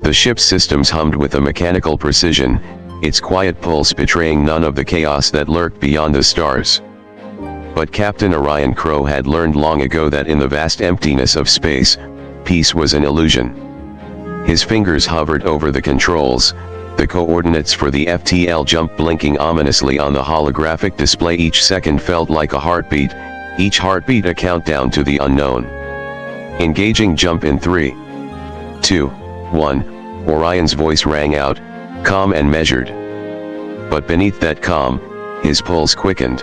The ship's systems hummed with a mechanical precision, its quiet pulse betraying none of the chaos that lurked beyond the stars. But Captain Orion Crowe had learned long ago that in the vast emptiness of space, peace was an illusion. His fingers hovered over the controls, the coordinates for the FTL jump blinking ominously on the holographic display. Each second felt like a heartbeat, each heartbeat a countdown to the unknown. Engaging jump in 3, 2, 1, Orion's voice rang out, calm and measured. But beneath that calm, his pulse quickened.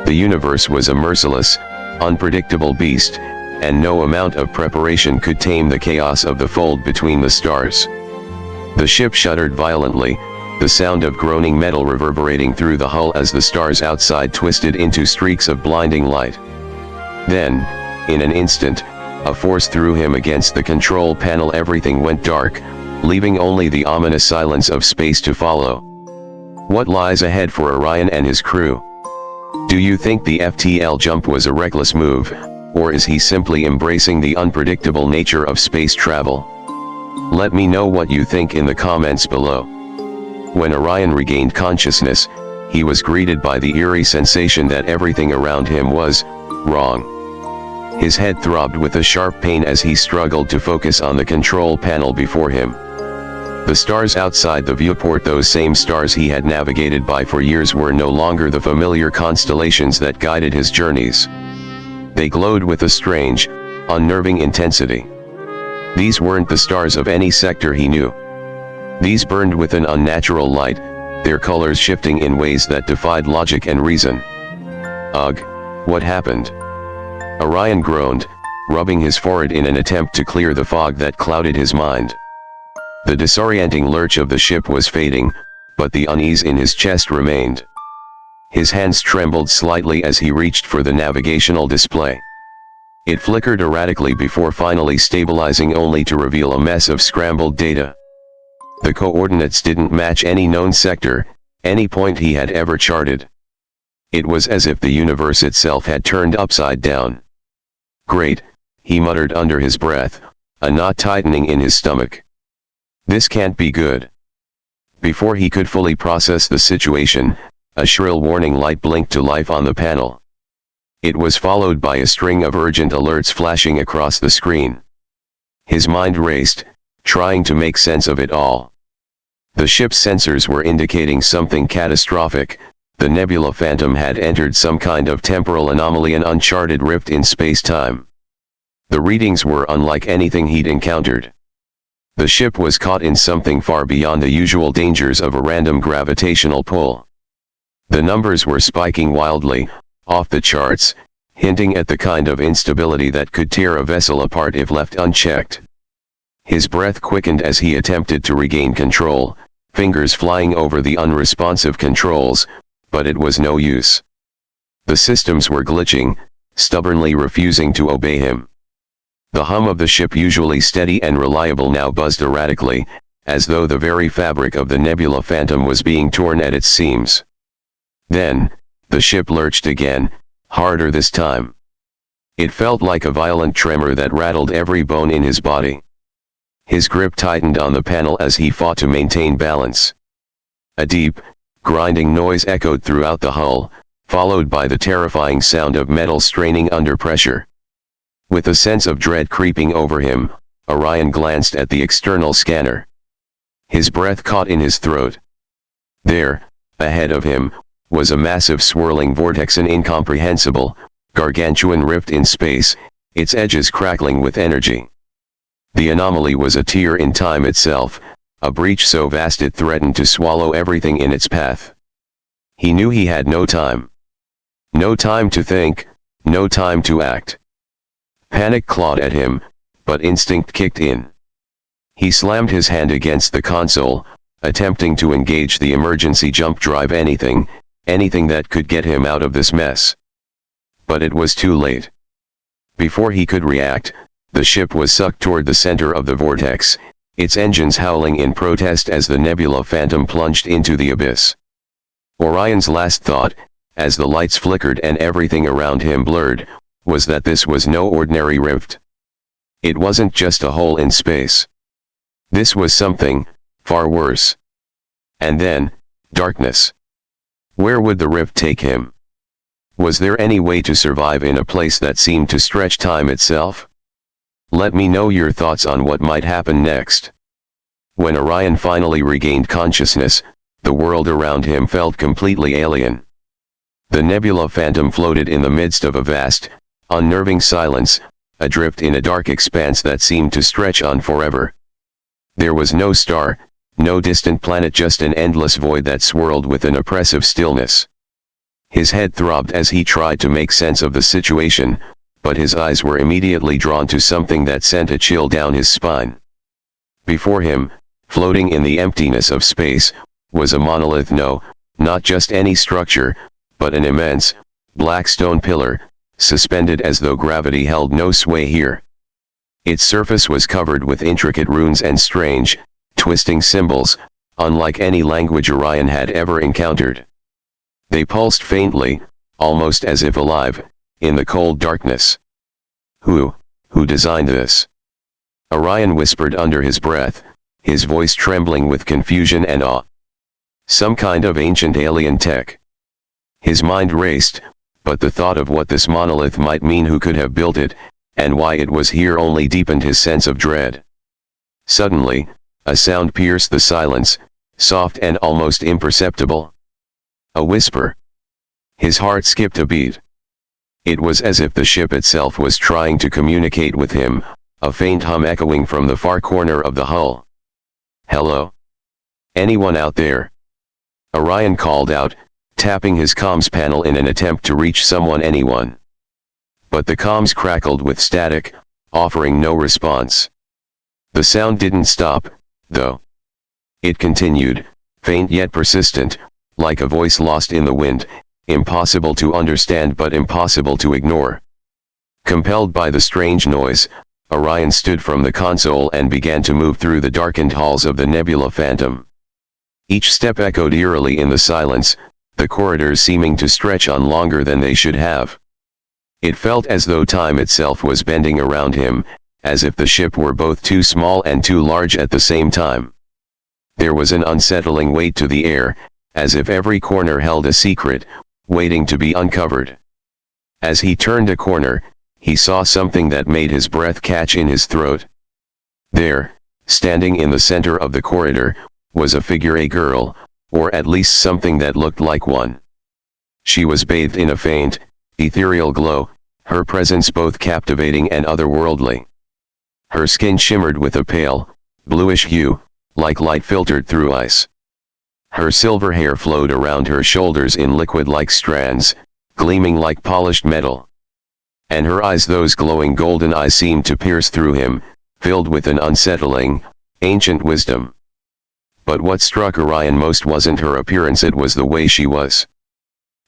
The universe was a merciless, unpredictable beast, and no amount of preparation could tame the chaos of the fold between the stars. The ship shuddered violently, the sound of groaning metal reverberating through the hull as the stars outside twisted into streaks of blinding light. Then, in an instant, a force threw him against the control panel. Everything went dark, leaving only the ominous silence of space to follow. What lies ahead for Orion and his crew? Do you think the FTL jump was a reckless move, or is he simply embracing the unpredictable nature of space travel? Let me know what you think in the comments below. When Orion regained consciousness, he was greeted by the eerie sensation that everything around him was wrong. His head throbbed with a sharp pain as he struggled to focus on the control panel before him. The stars outside the viewport, those same stars he had navigated by for years, were no longer the familiar constellations that guided his journeys. They glowed with a strange, unnerving intensity. These weren't the stars of any sector he knew. These burned with an unnatural light, their colors shifting in ways that defied logic and reason. Ugh, what happened? Orion groaned, rubbing his forehead in an attempt to clear the fog that clouded his mind. The disorienting lurch of the ship was fading, but the unease in his chest remained. His hands trembled slightly as he reached for the navigational display. It flickered erratically before finally stabilizing, only to reveal a mess of scrambled data. The coordinates didn't match any known sector, any point he had ever charted. It was as if the universe itself had turned upside down. Great, he muttered under his breath, a knot tightening in his stomach. This can't be good. Before he could fully process the situation, a shrill warning light blinked to life on the panel. It was followed by a string of urgent alerts flashing across the screen. His mind raced, trying to make sense of it all. The ship's sensors were indicating something catastrophic. The Nebula Phantom had entered some kind of temporal anomaly, an uncharted rift in space-time. The readings were unlike anything he'd encountered. The ship was caught in something far beyond the usual dangers of a random gravitational pull. The numbers were spiking wildly, off the charts, hinting at the kind of instability that could tear a vessel apart if left unchecked. His breath quickened as he attempted to regain control, fingers flying over the unresponsive controls, but it was no use. The systems were glitching, stubbornly refusing to obey him. The hum of the ship, usually steady and reliable, now buzzed erratically, as though the very fabric of the Nebula Phantom was being torn at its seams. Then, the ship lurched again, harder this time. It felt like a violent tremor that rattled every bone in his body. His grip tightened on the panel as he fought to maintain balance. A deep, grinding noise echoed throughout the hull, followed by the terrifying sound of metal straining under pressure. With a sense of dread creeping over him, Orion glanced at the external scanner. His breath caught in his throat. There, ahead of him, was a massive swirling vortex, an incomprehensible, gargantuan rift in space, its edges crackling with energy. The anomaly was a tear in time itself, a breach so vast it threatened to swallow everything in its path. He knew he had no time. No time to think, no time to act. Panic clawed at him, but instinct kicked in. He slammed his hand against the console, attempting to engage the emergency jump drive, anything that could get him out of this mess. But it was too late. Before he could react, the ship was sucked toward the center of the vortex, its engines howling in protest as the Nebula Phantom plunged into the abyss. Orion's last thought, as the lights flickered and everything around him blurred, was that this was no ordinary rift. It wasn't just a hole in space. This was something far worse. And then, darkness. Where would the rift take him? Was there any way to survive in a place that seemed to stretch time itself? Let me know your thoughts on what might happen next. When Orion finally regained consciousness, the world around him felt completely alien. The nebula phantom floated in the midst of a vast, unnerving silence, adrift in a dark expanse that seemed to stretch on forever. There was no star, no distant planet, just an endless void that swirled with an oppressive stillness. His head throbbed as he tried to make sense of the situation, but his eyes were immediately drawn to something that sent a chill down his spine. Before him, floating in the emptiness of space, was a monolith. No, not just any structure, but an immense, black stone pillar, suspended as though gravity held no sway here. Its surface was covered with intricate runes and strange, twisting symbols, unlike any language Orion had ever encountered. They pulsed faintly, almost as if alive, in the cold darkness. Who designed this? Orion whispered under his breath, his voice trembling with confusion and awe. Some kind of ancient alien tech. His mind raced, but the thought of what this monolith might mean, who could have built it, and why it was here, only deepened his sense of dread. Suddenly, a sound pierced the silence, soft and almost imperceptible. A whisper. His heart skipped a beat. It was as if the ship itself was trying to communicate with him, a faint hum echoing from the far corner of the hull. "Hello? Anyone out there?" Orion called out, tapping his comms panel in an attempt to reach anyone. But the comms crackled with static, offering no response. The sound didn't stop, though. It continued, faint yet persistent, like a voice lost in the wind, impossible to understand but impossible to ignore. Compelled by the strange noise, Orion stood from the console and began to move through the darkened halls of the nebula phantom. Each step echoed eerily in the silence, the corridors seeming to stretch on longer than they should have. It felt as though time itself was bending around him, as if the ship were both too small and too large at the same time. There was an unsettling weight to the air, as if every corner held a secret, waiting to be uncovered. As he turned a corner, he saw something that made his breath catch in his throat. There, standing in the center of the corridor, was a figure, a girl, or at least something that looked like one. She was bathed in a faint, ethereal glow, her presence both captivating and otherworldly. Her skin shimmered with a pale, bluish hue, like light filtered through ice. Her silver hair flowed around her shoulders in liquid-like strands, gleaming like polished metal. And her eyes, those glowing golden eyes, seemed to pierce through him, filled with an unsettling, ancient wisdom. But what struck Orion most wasn't her appearance, it was the way she was.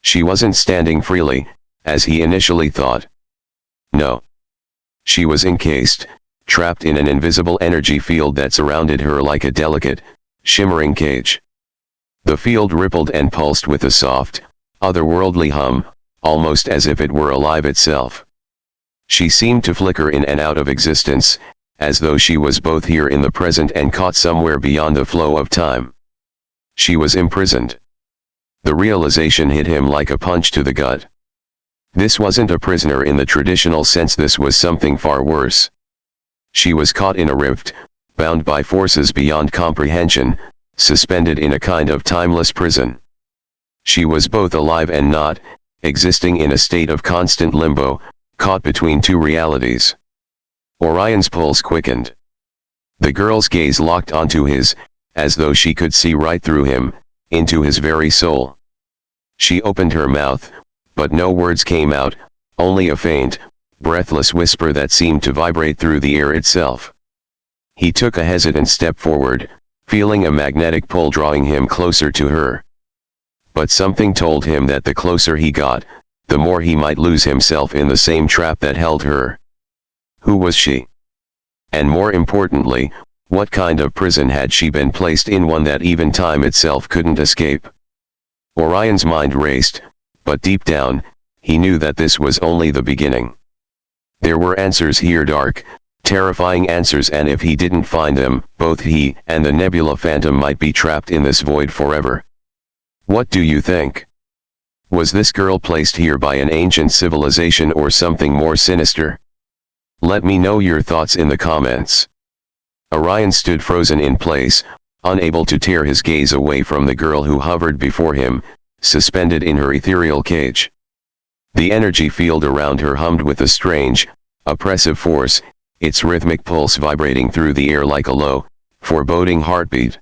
She wasn't standing freely, as he initially thought. No. She was encased, trapped in an invisible energy field that surrounded her like a delicate, shimmering cage. The field rippled and pulsed with a soft, otherworldly hum, almost as if it were alive itself. She seemed to flicker in and out of existence, as though she was both here in the present and caught somewhere beyond the flow of time. She was imprisoned. The realization hit him like a punch to the gut. This wasn't a prisoner in the traditional sense, this was something far worse. She was caught in a rift, bound by forces beyond comprehension, suspended in a kind of timeless prison. She was both alive and not, existing in a state of constant limbo, caught between two realities. Orion's pulse quickened. The girl's gaze locked onto his, as though she could see right through him, into his very soul. She opened her mouth, but no words came out, only a faint, breathless whisper that seemed to vibrate through the air itself. He took a hesitant step forward, feeling a magnetic pull drawing him closer to her. But something told him that the closer he got, the more he might lose himself in the same trap that held her. Who was she? And more importantly, what kind of prison had she been placed in, one that even time itself couldn't escape? Orion's mind raced, but deep down, he knew that this was only the beginning. There were answers here, dark, Terrifying answers, and if he didn't find them, both he and the Nebula Phantom might be trapped in this void forever. What do you think? Was this girl placed here by an ancient civilization or something more sinister? Let me know your thoughts in the comments. Orion stood frozen in place, unable to tear his gaze away from the girl who hovered before him, suspended in her ethereal cage. The energy field around her hummed with a strange, oppressive force, its rhythmic pulse vibrating through the air like a low, foreboding heartbeat.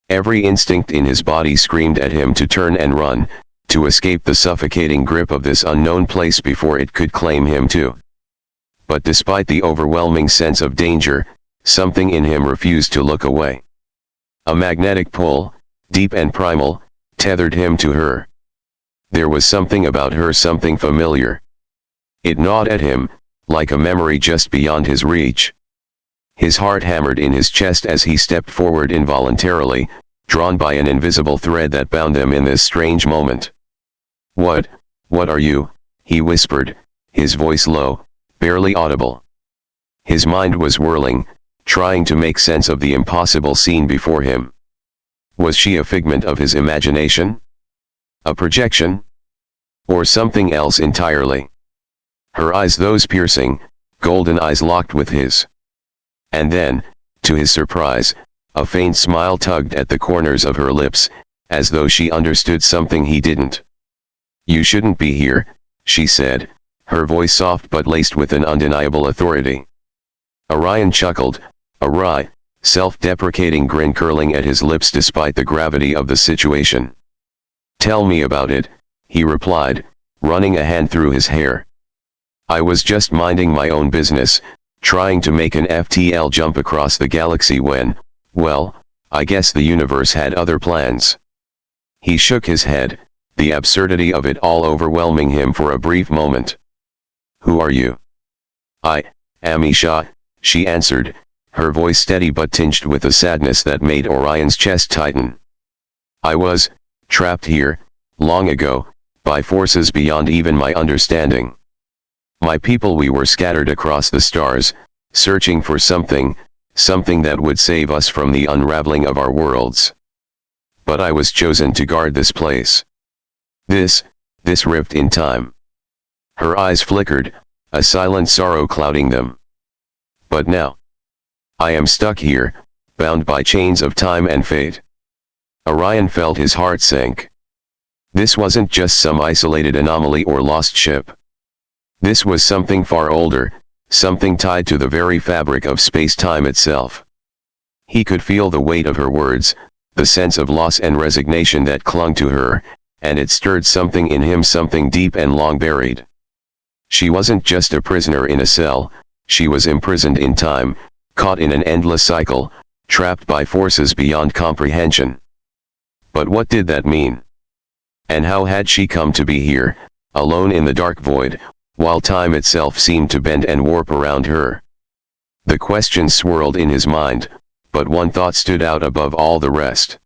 Every instinct in his body screamed at him to turn and run, to escape the suffocating grip of this unknown place before it could claim him too. But despite the overwhelming sense of danger, something in him refused to look away. A magnetic pull, deep and primal, tethered him to her. There was something about her, something familiar. It gnawed at him, like a memory just beyond his reach. His heart hammered in his chest as he stepped forward involuntarily, drawn by an invisible thread that bound them in this strange moment. What are you?" he whispered, his voice low, barely audible. His mind was whirling, trying to make sense of the impossible scene before him. Was she a figment of his imagination? A projection? Or something else entirely? Her eyes, those piercing, golden eyes, locked with his. And then, to his surprise, a faint smile tugged at the corners of her lips, as though she understood something he didn't. "You shouldn't be here," she said, her voice soft but laced with an undeniable authority. Orion chuckled, a wry, self-deprecating grin curling at his lips despite the gravity of the situation. "Tell me about it," he replied, running a hand through his hair. "I was just minding my own business, trying to make an FTL jump across the galaxy when, well, I guess the universe had other plans." He shook his head, the absurdity of it all overwhelming him for a brief moment. "Who are you?" "I am Isha," she answered, her voice steady but tinged with a sadness that made Orion's chest tighten. "I was trapped here, long ago, by forces beyond even my understanding. My people, we were scattered across the stars, searching for something that would save us from the unraveling of our worlds. But I was chosen to guard this place. This rift in time." Her eyes flickered, a silent sorrow clouding them. "But now, I am stuck here, bound by chains of time and fate." Orion felt his heart sink. This wasn't just some isolated anomaly or lost ship. This was something far older, something tied to the very fabric of space-time itself. He could feel the weight of her words, the sense of loss and resignation that clung to her, and it stirred something in him, something deep and long buried. She wasn't just a prisoner in a cell, she was imprisoned in time, caught in an endless cycle, trapped by forces beyond comprehension. But what did that mean? And how had she come to be here, alone in the dark void, while time itself seemed to bend and warp around her? The questions swirled in his mind, but one thought stood out above all the rest.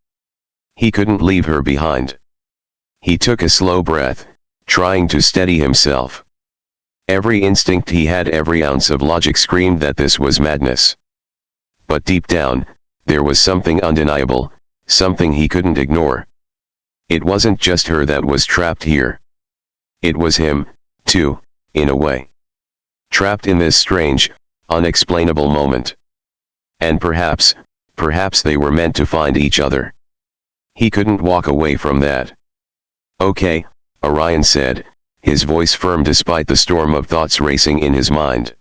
He couldn't leave her behind. He took a slow breath, trying to steady himself. Every instinct he had, every ounce of logic screamed that this was madness. But deep down, there was something undeniable, something he couldn't ignore. It wasn't just her that was trapped here. It was him, too, in a way. Trapped in this strange, unexplainable moment. And perhaps they were meant to find each other. He couldn't walk away from that. "Okay," Orion said, his voice firm despite the storm of thoughts racing in his mind.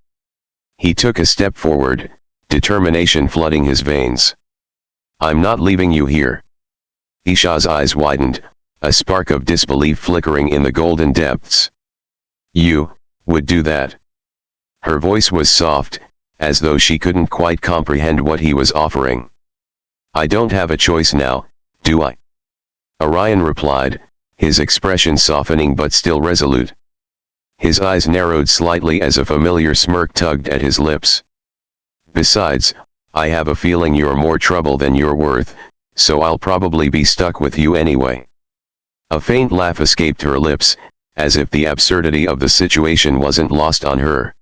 He took a step forward, determination flooding his veins. "I'm not leaving you here." Isha's eyes widened, a spark of disbelief flickering in the golden depths. "You would do that?" Her voice was soft, as though she couldn't quite comprehend what he was offering. "I don't have a choice now, do I?" Orion replied, his expression softening but still resolute. His eyes narrowed slightly as a familiar smirk tugged at his lips. "Besides, I have a feeling you're more trouble than you're worth, so I'll probably be stuck with you anyway." A faint laugh escaped her lips, as if the absurdity of the situation wasn't lost on her.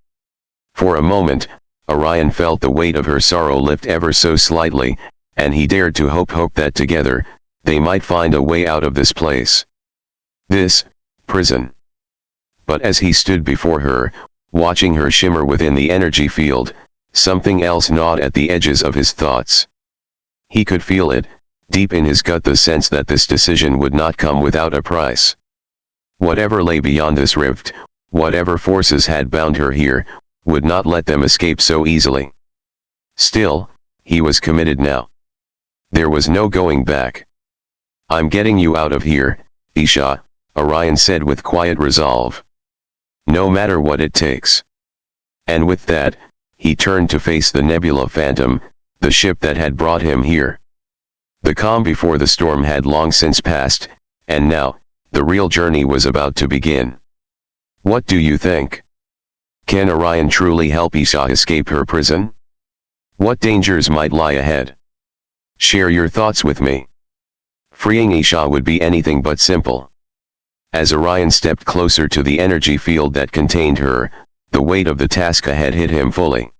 For a moment, Orion felt the weight of her sorrow lift ever so slightly, and he dared to hope that together, they might find a way out of this place. This prison. But as he stood before her, watching her shimmer within the energy field, something else gnawed at the edges of his thoughts. He could feel it, deep in his gut, the sense that this decision would not come without a price. Whatever lay beyond this rift, whatever forces had bound her here, would not let them escape so easily. Still, he was committed now. There was no going back. "I'm getting you out of here, Isha," Orion said with quiet resolve. "No matter what it takes." And with that, he turned to face the Nebula Phantom, the ship that had brought him here. The calm before the storm had long since passed, and now, the real journey was about to begin. What do you think? Can Orion truly help Isha escape her prison? What dangers might lie ahead? Share your thoughts with me. Freeing Isha would be anything but simple. As Orion stepped closer to the energy field that contained her, the weight of the task ahead hit him fully.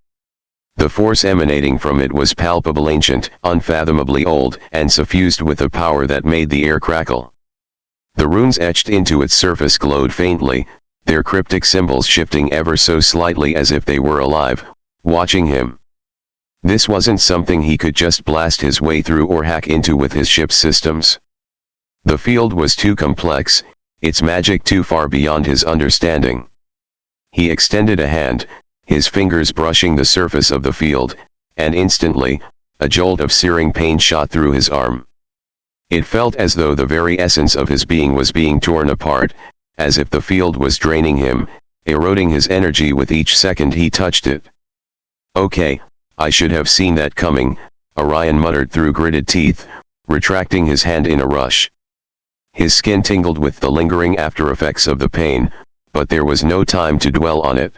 The force emanating from it was palpable, ancient, unfathomably old, and suffused with a power that made the air crackle. The runes etched into its surface glowed faintly, their cryptic symbols shifting ever so slightly as if they were alive, watching him. This wasn't something he could just blast his way through or hack into with his ship's systems. The field was too complex, its magic too far beyond his understanding. He extended a hand, his fingers brushing the surface of the field, and instantly, a jolt of searing pain shot through his arm. It felt as though the very essence of his being was being torn apart, as if the field was draining him, eroding his energy with each second he touched it. "Okay, I should have seen that coming," Orion muttered through gritted teeth, retracting his hand in a rush. His skin tingled with the lingering after-effects of the pain, but there was no time to dwell on it.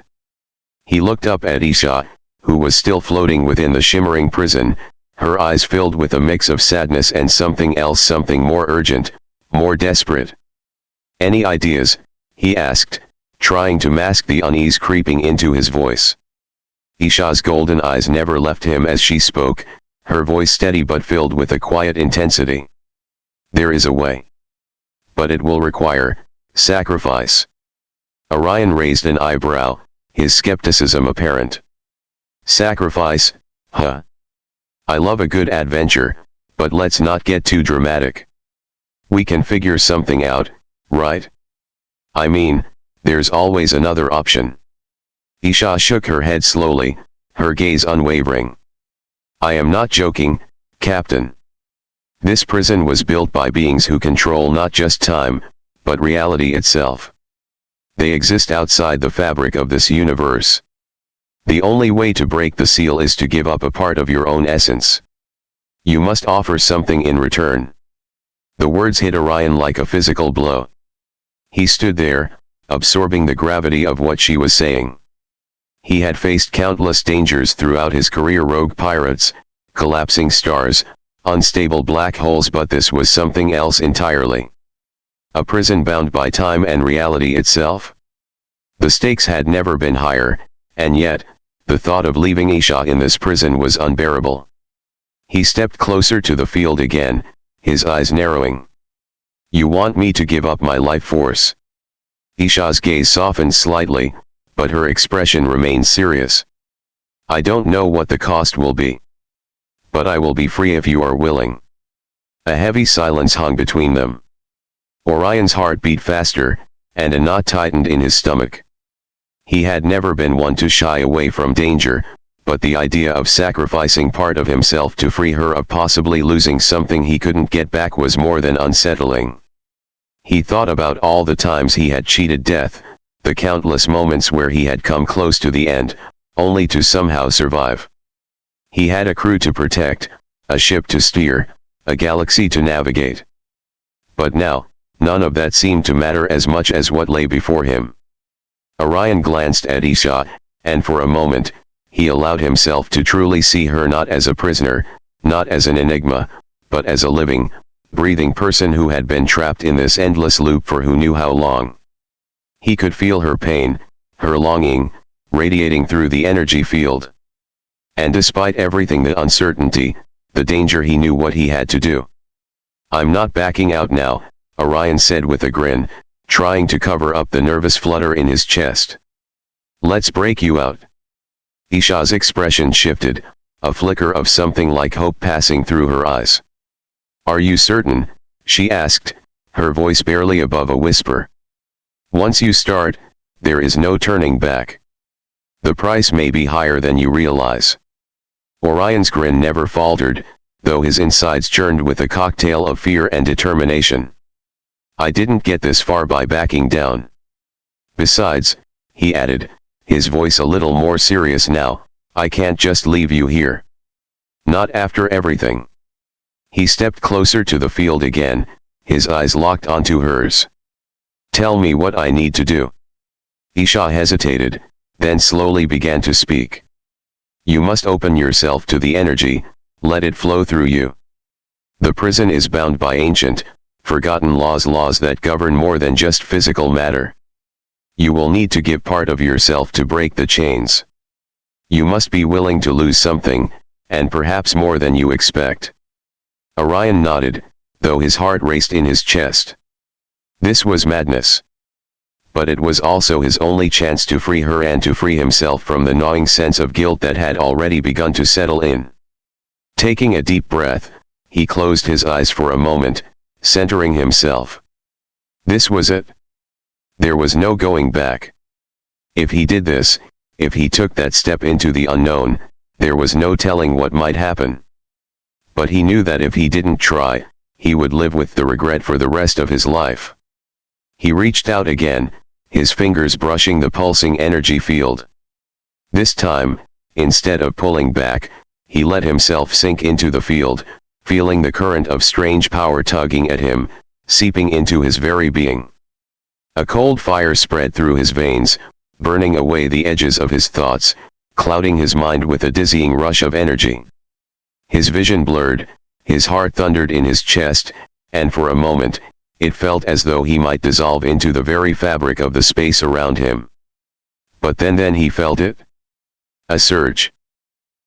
He looked up at Isha, who was still floating within the shimmering prison, her eyes filled with a mix of sadness and something else, something more urgent, more desperate. "Any ideas?" he asked, trying to mask the unease creeping into his voice. Isha's golden eyes never left him as she spoke, her voice steady but filled with a quiet intensity. "There is a way. But it will require sacrifice." Orion raised an eyebrow, his skepticism apparent. "Sacrifice, huh? I love a good adventure, but let's not get too dramatic. We can figure something out, right? I mean, there's always another option." Isha shook her head slowly, her gaze unwavering. "I am not joking, Captain. This prison was built by beings who control not just time, but reality itself. They exist outside the fabric of this universe. The only way to break the seal is to give up a part of your own essence. You must offer something in return." The words hit Orion like a physical blow. He stood there, absorbing the gravity of what she was saying. He had faced countless dangers throughout his career: rogue pirates, collapsing stars, unstable black holes, but this was something else entirely. A prison bound by time and reality itself? The stakes had never been higher, and yet, the thought of leaving Isha in this prison was unbearable. He stepped closer to the field again, his eyes narrowing. "You want me to give up my life force?" Isha's gaze softened slightly, but her expression remained serious. "I don't know what the cost will be. But I will be free if you are willing." A heavy silence hung between them. Orion's heart beat faster, and a knot tightened in his stomach. He had never been one to shy away from danger, but the idea of sacrificing part of himself to free her, of possibly losing something he couldn't get back, was more than unsettling. He thought about all the times he had cheated death, the countless moments where he had come close to the end, only to somehow survive. He had a crew to protect, a ship to steer, a galaxy to navigate. But now, none of that seemed to matter as much as what lay before him. Orion glanced at Isha, and for a moment, he allowed himself to truly see her not as a prisoner, not as an enigma, but as a living, breathing person who had been trapped in this endless loop for who knew how long. He could feel her pain, her longing, radiating through the energy field. And despite everything, the uncertainty, the danger, he knew what he had to do. "I'm not backing out now," Orion said with a grin, trying to cover up the nervous flutter in his chest. "Let's break you out." Isha's expression shifted, a flicker of something like hope passing through her eyes. "Are you certain?" she asked, her voice barely above a whisper. "Once you start, there is no turning back. The price may be higher than you realize." Orion's grin never faltered, though his insides churned with a cocktail of fear and determination. "I didn't get this far by backing down. Besides," he added, his voice a little more serious now, "I can't just leave you here. Not after everything." He stepped closer to the field again, his eyes locked onto hers. "Tell me what I need to do." Isha hesitated, then slowly began to speak. "You must open yourself to the energy, let it flow through you. The prison is bound by ancient, forgotten laws that govern more than just physical matter. You will need to give part of yourself to break the chains. You must be willing to lose something, and perhaps more than you expect." Orion nodded, though his heart raced in his chest. This was madness. But it was also his only chance to free her and to free himself from the gnawing sense of guilt that had already begun to settle in. Taking a deep breath, he closed his eyes for a moment, centering himself. This was it. There was no going back. If he did this, if he took that step into the unknown, there was no telling what might happen. But he knew that if he didn't try, he would live with the regret for the rest of his life. He reached out again, his fingers brushing the pulsing energy field. This time, instead of pulling back, he let himself sink into the field, feeling the current of strange power tugging at him, seeping into his very being. A cold fire spread through his veins, burning away the edges of his thoughts, clouding his mind with a dizzying rush of energy. His vision blurred, his heart thundered in his chest, and for a moment, it felt as though he might dissolve into the very fabric of the space around him. But then he felt it. A surge.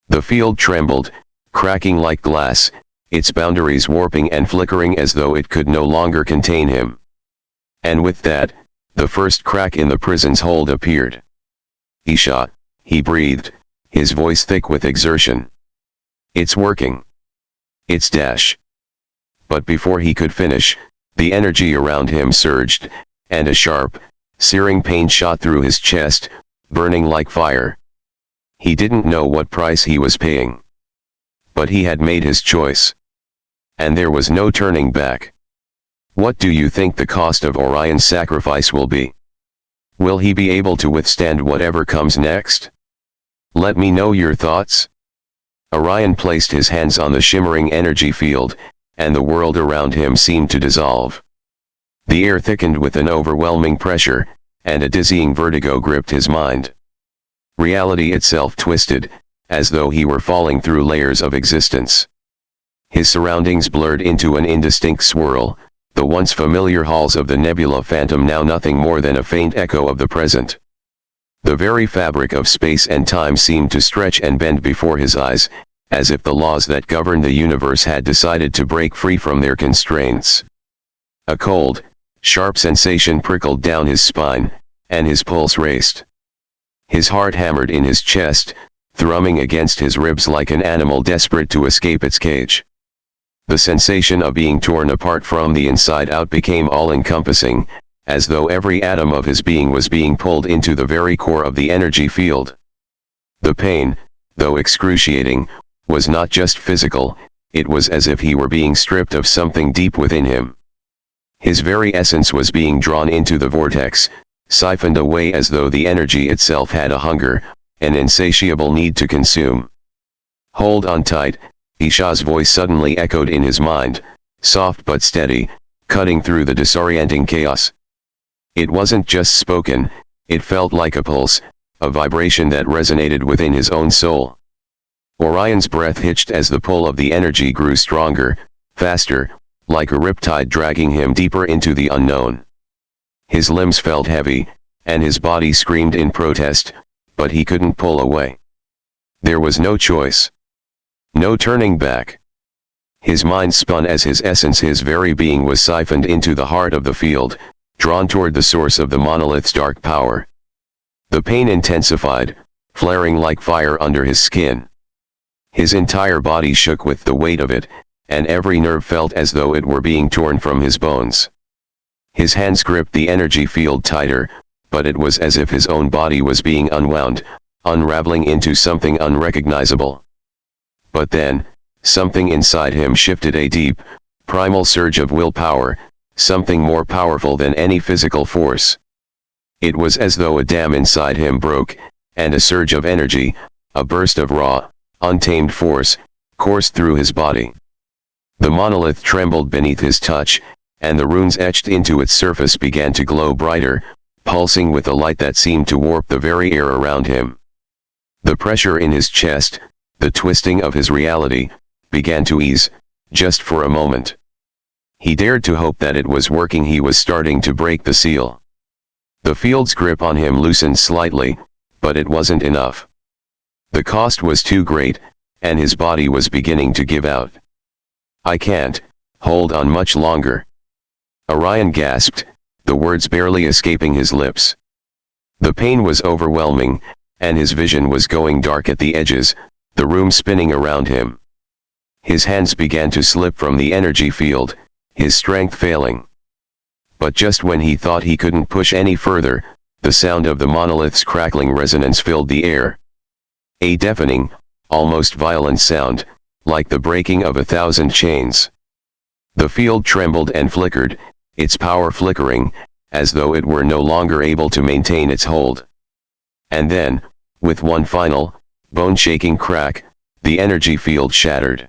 The field trembled, cracking like glass, its boundaries warping and flickering as though it could no longer contain him. And with that, the first crack in the prison's hold appeared. "Isha," he breathed, his voice thick with exertion. "It's working. It's dash." But before he could finish, the energy around him surged, and a sharp, searing pain shot through his chest, burning like fire. He didn't know what price he was paying. But he had made his choice. And there was no turning back. What do you think the cost of Orion's sacrifice will be? Will he be able to withstand whatever comes next? Let me know your thoughts. Orion placed his hands on the shimmering energy field, and the world around him seemed to dissolve. The air thickened with an overwhelming pressure, and a dizzying vertigo gripped his mind. Reality itself twisted, as though he were falling through layers of existence. His surroundings blurred into an indistinct swirl, the once familiar halls of the nebula phantom now nothing more than a faint echo of the present. The very fabric of space and time seemed to stretch and bend before his eyes, as if the laws that govern the universe had decided to break free from their constraints. A cold, sharp sensation prickled down his spine, and his pulse raced. His heart hammered in his chest, thrumming against his ribs like an animal desperate to escape its cage. The sensation of being torn apart from the inside out became all-encompassing, as though every atom of his being was being pulled into the very core of the energy field. The pain, though excruciating, was not just physical, it was as if he were being stripped of something deep within him. His very essence was being drawn into the vortex, siphoned away as though the energy itself had a hunger, an insatiable need to consume. "Hold on tight," Isha's voice suddenly echoed in his mind, soft but steady, cutting through the disorienting chaos. It wasn't just spoken, it felt like a pulse, a vibration that resonated within his own soul. Orion's breath hitched as the pull of the energy grew stronger, faster, like a riptide dragging him deeper into the unknown. His limbs felt heavy, and his body screamed in protest, but he couldn't pull away. There was no choice. No turning back. His mind spun as his essence, his very being, was siphoned into the heart of the field, drawn toward the source of the monolith's dark power. The pain intensified, flaring like fire under his skin. His entire body shook with the weight of it, and every nerve felt as though it were being torn from his bones. His hands gripped the energy field tighter, but it was as if his own body was being unwound, unraveling into something unrecognizable. But then, something inside him shifted, a deep, primal surge of willpower, something more powerful than any physical force. It was as though a dam inside him broke, and a surge of energy, a burst of raw, untamed force, coursed through his body. The monolith trembled beneath his touch, and the runes etched into its surface began to glow brighter, pulsing with a light that seemed to warp the very air around him. The pressure in his chest, the twisting of his reality, began to ease, just for a moment. He dared to hope that it was working. He was starting to break the seal. The field's grip on him loosened slightly, but it wasn't enough. The cost was too great, and his body was beginning to give out. "I can't hold on much longer." Orion gasped, the words barely escaping his lips. The pain was overwhelming, and his vision was going dark at the edges, the room spinning around him. His hands began to slip from the energy field, his strength failing. But just when he thought he couldn't push any further, the sound of the monolith's crackling resonance filled the air. A deafening, almost violent sound, like the breaking of 1,000 chains. The field trembled and flickered, its power flickering, as though it were no longer able to maintain its hold. And then, with one final, bone-shaking crack, the energy field shattered.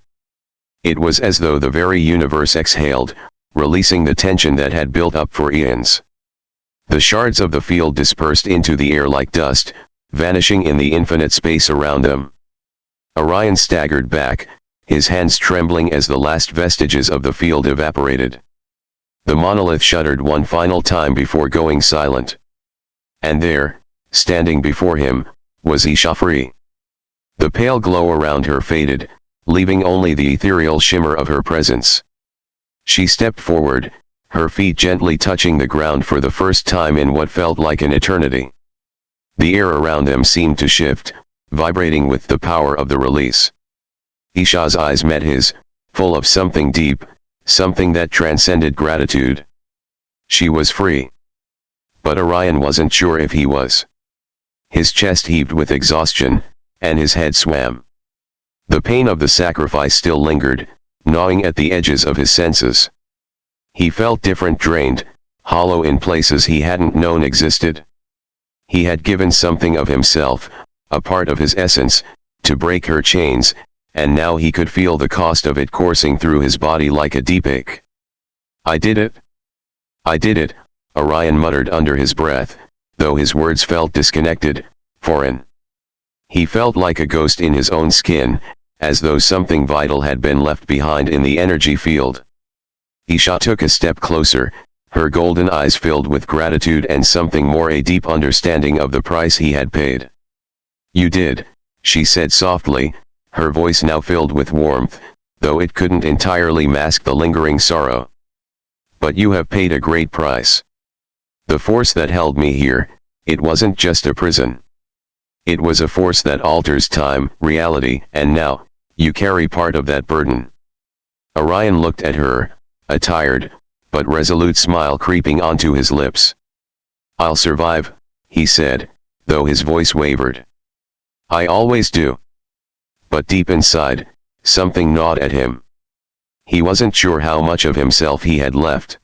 It was as though the very universe exhaled, releasing the tension that had built up for eons. The shards of the field dispersed into the air like dust, vanishing in the infinite space around them. Orion staggered back, his hands trembling as the last vestiges of the field evaporated. The monolith shuddered one final time before going silent. And there, standing before him, was Ishafri. The pale glow around her faded, leaving only the ethereal shimmer of her presence. She stepped forward, her feet gently touching the ground for the first time in what felt like an eternity. The air around them seemed to shift, vibrating with the power of the release. Isha's eyes met his, full of something deep, something that transcended gratitude. She was free. But Orion wasn't sure if he was. His chest heaved with exhaustion, and his head swam. The pain of the sacrifice still lingered, gnawing at the edges of his senses. He felt different, drained, hollow in places he hadn't known existed. He had given something of himself, a part of his essence, to break her chains, and now he could feel the cost of it coursing through his body like a deep ache. "I did it. I did it," Orion muttered under his breath, though his words felt disconnected, foreign. He felt like a ghost in his own skin, as though something vital had been left behind in the energy field. Isha took a step closer, her golden eyes filled with gratitude and something more, a deep understanding of the price he had paid. "You did," she said softly, her voice now filled with warmth, though it couldn't entirely mask the lingering sorrow. "But you have paid a great price. The force that held me here, it wasn't just a prison. It was a force that alters time, reality, and now, you carry part of that burden." Orion looked at her, a tired, but resolute smile creeping onto his lips. "I'll survive," he said, though his voice wavered. "I always do." But deep inside, something gnawed at him. He wasn't sure how much of himself he had left.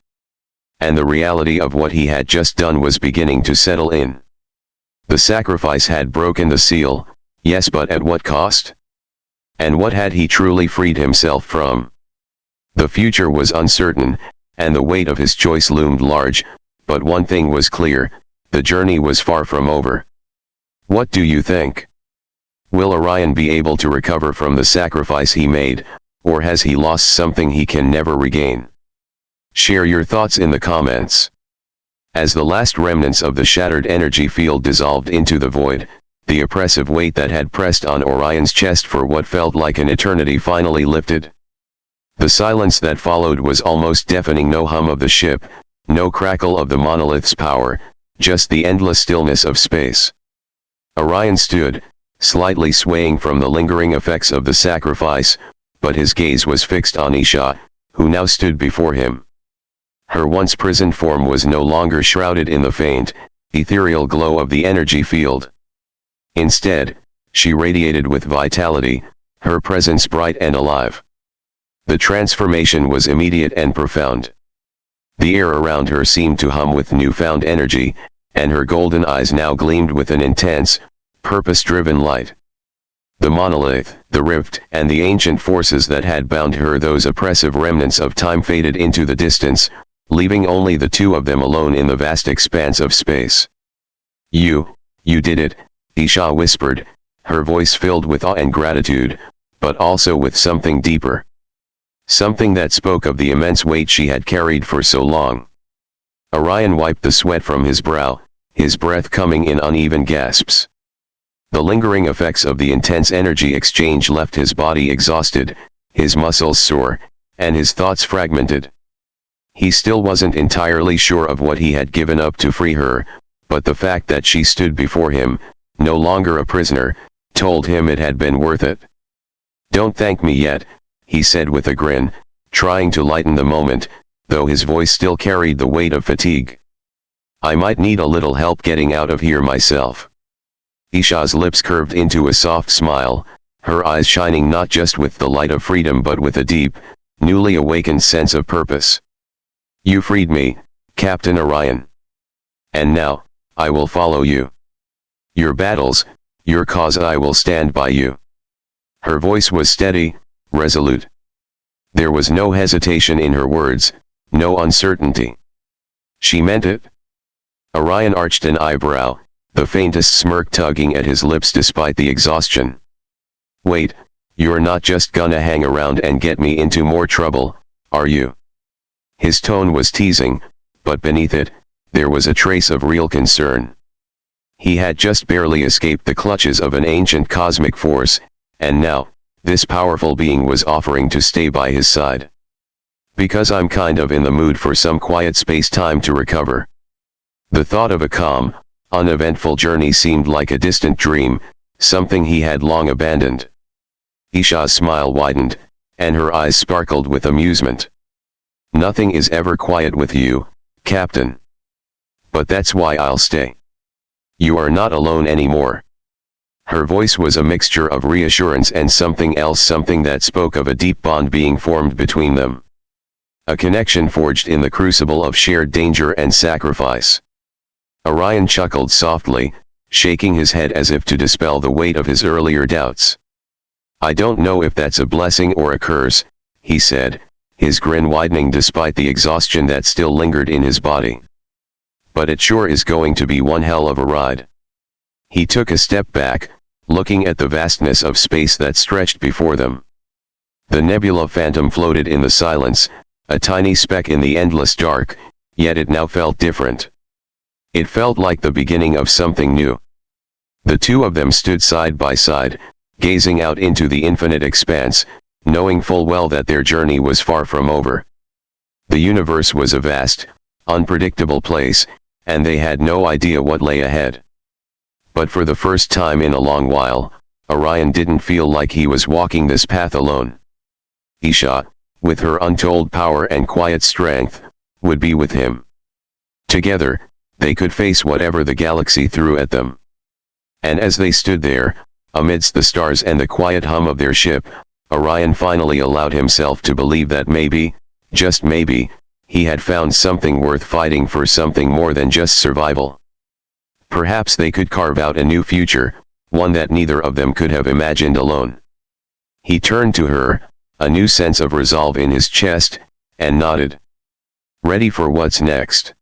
And the reality of what he had just done was beginning to settle in. The sacrifice had broken the seal, yes, but at what cost? And what had he truly freed himself from? The future was uncertain, and the weight of his choice loomed large, but one thing was clear, the journey was far from over. What do you think? Will Orion be able to recover from the sacrifice he made, or has he lost something he can never regain? Share your thoughts in the comments. As the last remnants of the shattered energy field dissolved into the void, the oppressive weight that had pressed on Orion's chest for what felt like an eternity finally lifted. The silence that followed was almost deafening. No hum of the ship, no crackle of the monolith's power, just the endless stillness of space. Orion stood, slightly swaying from the lingering effects of the sacrifice, but his gaze was fixed on Isha, who now stood before him. Her once prisoned form was no longer shrouded in the faint, ethereal glow of the energy field. Instead, she radiated with vitality, her presence bright and alive. The transformation was immediate and profound. The air around her seemed to hum with newfound energy, and her golden eyes now gleamed with an intense, purpose-driven light. The monolith, the rift, and the ancient forces that had bound her, those oppressive remnants of time, faded into the distance, leaving only the two of them alone in the vast expanse of space. You did it," Isha whispered, her voice filled with awe and gratitude, but also with something deeper. Something that spoke of the immense weight she had carried for so long. Orion wiped the sweat from his brow, his breath coming in uneven gasps. The lingering effects of the intense energy exchange left his body exhausted, his muscles sore, and his thoughts fragmented. He still wasn't entirely sure of what he had given up to free her, but the fact that she stood before him, no longer a prisoner, told him it had been worth it. "Don't thank me yet," he said with a grin, trying to lighten the moment, though his voice still carried the weight of fatigue. "I might need a little help getting out of here myself." Isha's lips curved into a soft smile, her eyes shining not just with the light of freedom but with a deep, newly awakened sense of purpose. "You freed me, Captain Orion. And now, I will follow you. Your battles, your cause, I will stand by you." Her voice was steady, resolute. There was no hesitation in her words, no uncertainty. She meant it. Orion arched an eyebrow, the faintest smirk tugging at his lips despite the exhaustion. "Wait, you're not just gonna hang around and get me into more trouble, are you?" His tone was teasing, but beneath it, there was a trace of real concern. He had just barely escaped the clutches of an ancient cosmic force, and now, this powerful being was offering to stay by his side. "Because I'm kind of in the mood for some quiet space-time to recover." The thought of a calm, uneventful journey seemed like a distant dream, something he had long abandoned. Isha's smile widened, and her eyes sparkled with amusement. "Nothing is ever quiet with you, Captain. But that's why I'll stay. You are not alone anymore." Her voice was a mixture of reassurance and something else, something that spoke of a deep bond being formed between them. A connection forged in the crucible of shared danger and sacrifice. Orion chuckled softly, shaking his head as if to dispel the weight of his earlier doubts. "I don't know if that's a blessing or a curse," he said, his grin widening despite the exhaustion that still lingered in his body. "But it sure is going to be one hell of a ride." He took a step back, looking at the vastness of space that stretched before them. The nebula phantom floated in the silence, a tiny speck in the endless dark, yet it now felt different. It felt like the beginning of something new. The two of them stood side by side, gazing out into the infinite expanse, knowing full well that their journey was far from over. The universe was a vast, unpredictable place, and they had no idea what lay ahead. But for the first time in a long while, Orion didn't feel like he was walking this path alone. Isha, with her untold power and quiet strength, would be with him. Together, they could face whatever the galaxy threw at them. And as they stood there, amidst the stars and the quiet hum of their ship, Orion finally allowed himself to believe that maybe, just maybe, he had found something worth fighting for, something more than just survival. Perhaps they could carve out a new future, one that neither of them could have imagined alone. He turned to her, a new sense of resolve in his chest, and nodded. "Ready for what's next?"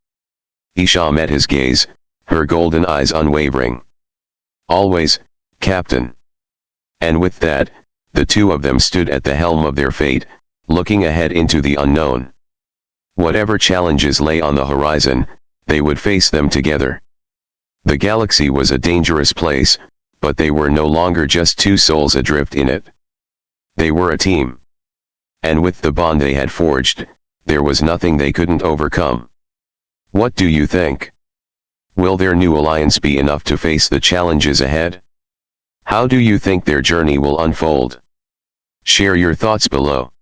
Isha met his gaze, her golden eyes unwavering. "Always, Captain." And with that, the two of them stood at the helm of their fate, looking ahead into the unknown. Whatever challenges lay on the horizon, they would face them together. The galaxy was a dangerous place, but they were no longer just two souls adrift in it. They were a team. And with the bond they had forged, there was nothing they couldn't overcome. What do you think? Will their new alliance be enough to face the challenges ahead? How do you think their journey will unfold? Share your thoughts below.